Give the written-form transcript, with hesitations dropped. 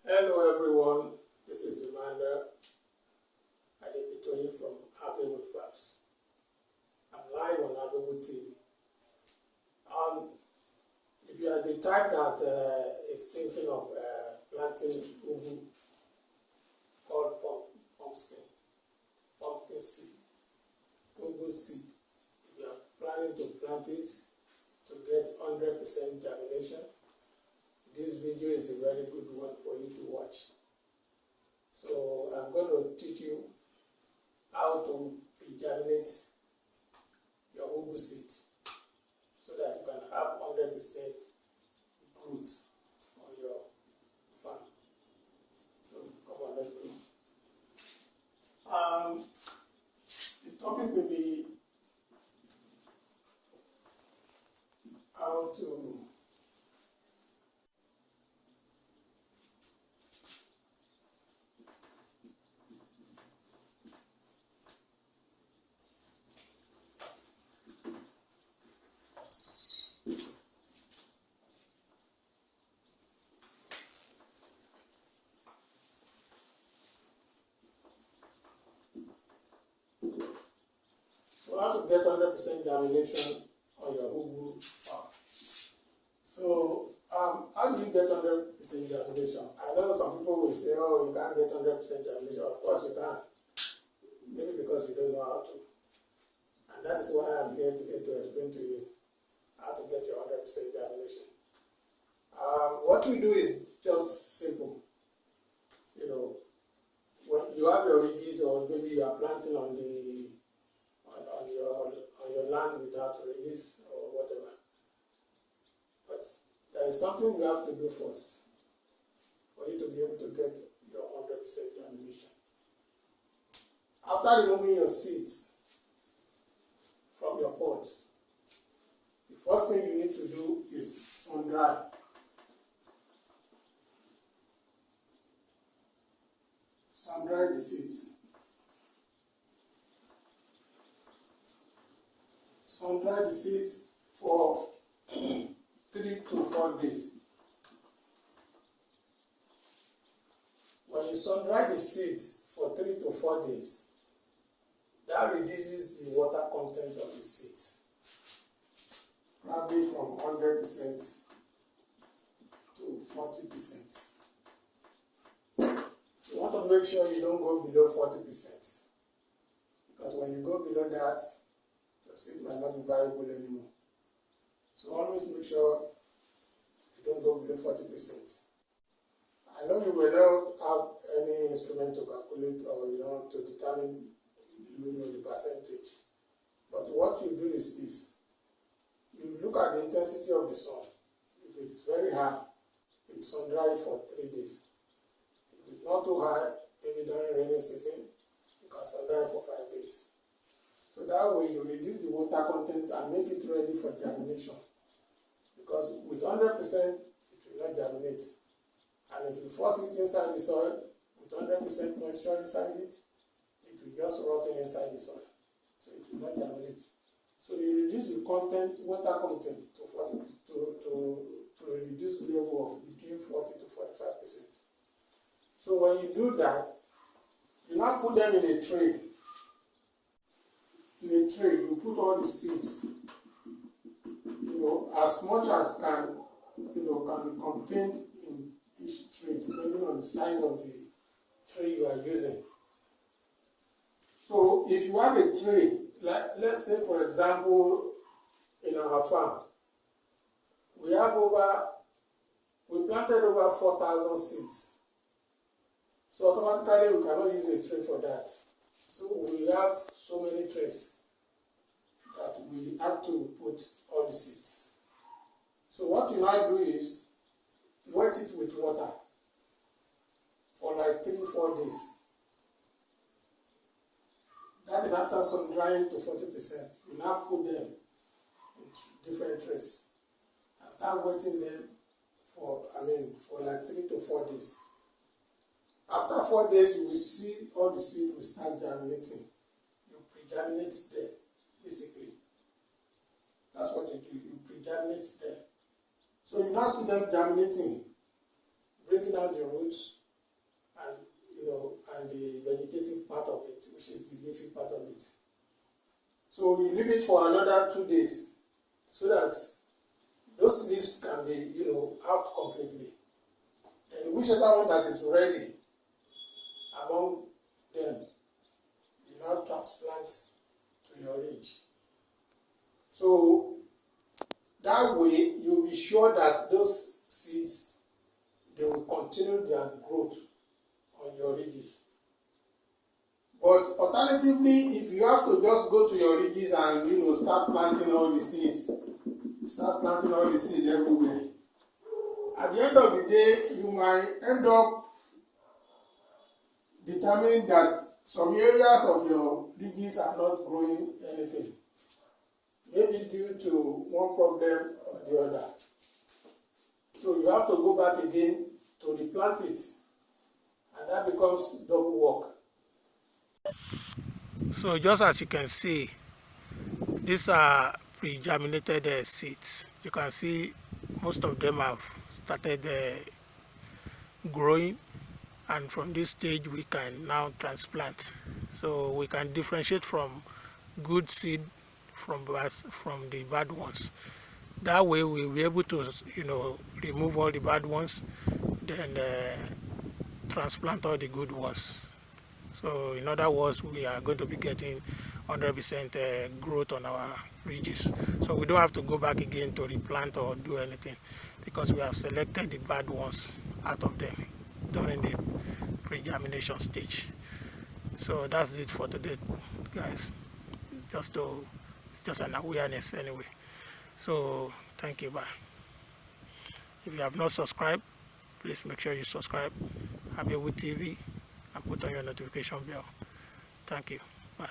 Hello everyone, this is Emmanuel Adebitoye from Abbeywood Farms. I'm live on Abbeywood TV. If you are the type that is thinking of planting ugu called pumpkin seed, ugu seed, if you are planning to plant it to get 100% germination, this video is a very good one for you to watch. So I'm going to teach you how to germinate your ugu seed so that you can have 100% growth on your farm. So come on, let's go. The topic will be how to get 100% germination on your ugu farm. So, how do you get 100% germination? I know some people will say, oh, you can't get 100% germination. Of course you can. Maybe because you don't know how to. And that is why I'm here today to explain to you how to get your 100% germination. What we do is just simple. You know, when you have your ridges, or maybe you are planting on your land without ridges or whatever. But there is something you have to do first for you to be able to get your 100% germination. After removing your seeds from your pots, the first thing you need to do is sun dry. Sun dry the seeds. Sun dry the seeds for 3 to 4 days. When you sun dry the seeds for 3 to 4 days, that reduces the water content of the seeds, probably from 100% to 40%. You want to make sure you don't go below 40%, because when you go below that, the seed might not be viable anymore. So always make sure you don't go below 40%. I know you will not have any instrument to calculate or to determine the percentage. But what you do is this. You look at the intensity of the sun. If it's very high, you sun dry it for 3 days. If it's not too high, maybe during rainy season, you can sun dry it for 5 days. So that way you reduce the water content and make it ready for germination. Because with 100%, it will not germinate. And if you force it inside the soil, with 100% moisture inside it, it will just rot inside the soil. So it will not germinate. So you reduce the water content to 40 to reduce the level of between 40 to 45%. So when you do that, you now put them in a tray. In a tray, you put all the seeds, as much as can be contained in each tray, depending on the size of the tray you are using. So if you have a tray, let's say for example, in our farm, we planted over 4,000 seeds. So automatically we cannot use a tray for that. So we have so many trays that we have to put all the seeds. So what you now do is wet it with water for like 3-4 days. That is after sun drying to 40%. You now put them in different trays and start wetting them for like 3 to 4 days. After 4 days, you will see all the seed will start germinating. You pre-germinate there, basically. That's what you do. You pre-germinate there. So you now see them germinating, bringing out the roots, and the vegetative part of it, which is the leafy part of it. So you leave it for another 2 days so that those leaves can be, out completely. And whichever one that is ready among them, you now transplant to your ridge. So that way you'll be sure that those seeds, they will continue their growth on your ridges. But alternatively, if you have to just go to your ridges and start planting all the seeds everywhere, at the end of the day, you might end up determining that some areas of your ridges are not growing anything, maybe due to one problem or the other. So you have to go back again to replant it, and that becomes double work. So just as you can see, these are pre-germinated seeds. You can see most of them have started growing, and from this stage we can now transplant. So we can differentiate from good seed from the bad ones. That way we'll be able to remove all the bad ones, then transplant all the good ones. So in other words, we are going to be getting 100% growth on our ridges. So we don't have to go back again to replant or do anything, because we have selected the bad ones out of them during the pre-germination stage. So that's it for today, guys. It's just an awareness anyway. So thank you. Bye. If you have not subscribed, please make sure you subscribe, Abewu TV, and put on your notification bell. Thank you. Bye.